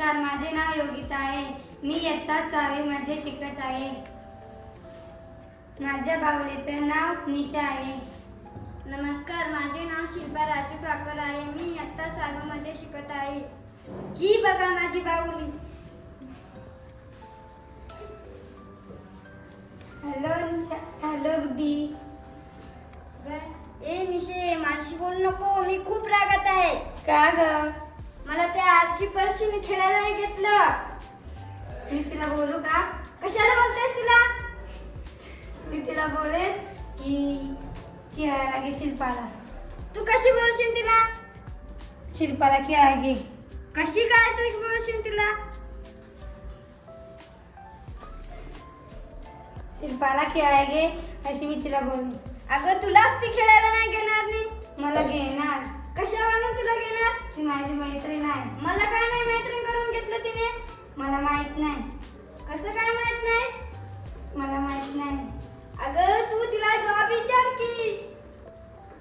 नमस्कार, माझे नाव योगिता आहे. मी इयत्ता 6वी मध्ये शिकत आहे. माझ्या बाहुलीचं नाव निशा आहे. नमस्कार, माझे नाव शिल्पा राजू काकर आहे. मी इयत्ता 6वी मध्ये शिकत आहे. ही बघा माझी बाहुली. हॅलो निशा. हॅलो दी. ए निशे, माझी बोल नको, मी खूप रागात आहे. का ग? मला त्या आजची पर्शीने खेळायला नाही घेतलं. मी तिला बोलू का? कशाला बोलतेस तिला? मी तिला बोलेन की खेळायला घे शिल्पाला. तू कशी बोलशील तिला? शिल्पाला खेळायला घे. कशी काय तू बोलशील तिला? शिल्पाला खेळायला घे अशी मी तिला बोलेन. अगं तुलाच ती खेळायला नाही घेणार नाही. मला घेणार. कशावरून तुला घेणार? ती माझी मैत्रीण आहे. मला काय नाही मैत्रीण करून घेतलं तिने? मला माहित नाही. कसं काय माहित नाही? मला माहित नाही. अगं तू तिला जॉब विचार की.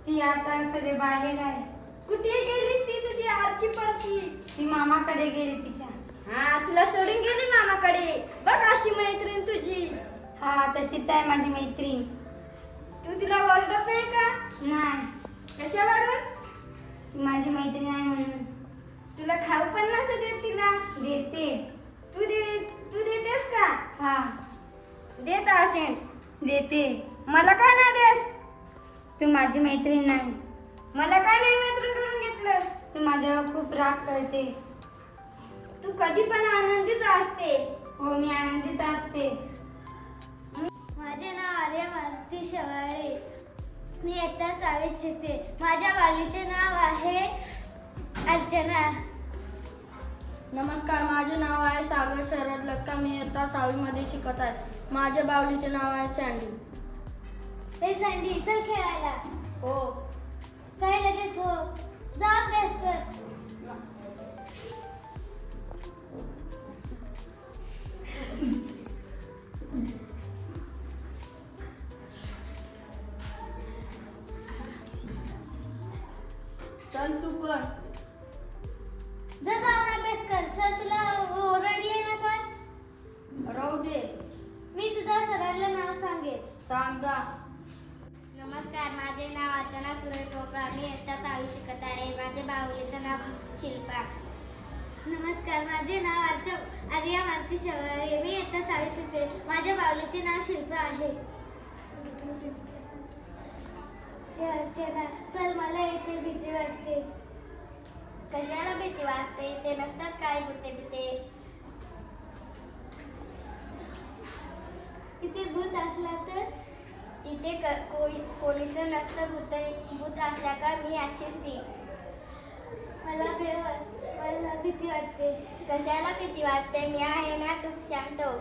ती आता सगळे बाहेर आहे. कुठे गेली ती तुझी आजची पर्शी? ती मामाकडे गेली तिच्या. हा, तुला सोडून गेली मामाकडे. बघ अशी मैत्रीण तुझी. हा, तशीच आहे माझी मैत्रीण. तू तिला ओरडत नाही का? नाही, कशावरून? ती माझी मैत्रीण आहे म्हणून. तुला खाऊ पण नसं देत तिला? देते. तू देतेस का? हा, देत असेल. देते. मला काय नाही देस? तू माझी मैत्रीण नाही. मला काय नाही मैत्रीण करून घेतलंस? तू माझ्यावर खूप राग करते. तू कधी पण आनंदीच असतेस. हो, मी आनंदित असते. माझे नाव आर्या मारुती शेवाळे. मी इयत्ता 6वीत शिकते. माझ्या बालीचे नाव आहे अर्चना. नमस्कार, माझे नाव आहे सागर शरद लक्का. मी इयत्ता 6वी मध्ये शिकत आहे. माझ्या बाहुलीचे नाव आहे सँडी. हे सँडी, चल खेळायला. हो. काय लगेच हो, जा अभ्यास कर. चल तू पण. जा जाऊन अभ्यास कर. सर तुला ओरडले ना काय? राहू दे. मी तुझ्या सरांना नाव सांगेन. सांग जा. नमस्कार, माझे नाव अर्चना सुरेश कोकळ. मी इयत्ता 6वी शिकत आहे. माझे बाहुलीचं नाव शिल्पा. नमस्कार, माझे नाव आर्या मारुती शेवाळे. मी इयत्ता 6वी शिकते. माझ्या बाहुलीचे नाव शिल्पा आहे. हे अर्चना, चल, मला इथे भीती वाटते. कशाला भीती वाटते? इथे नसतात काय भूते. इथे भूत असला तर? इथे कोणीच नसतं. भूत असल्या का मी अशीच ती. मला भीती वाटते. कशाला भीती वाटते? मी आहे ना, तू शांत हो.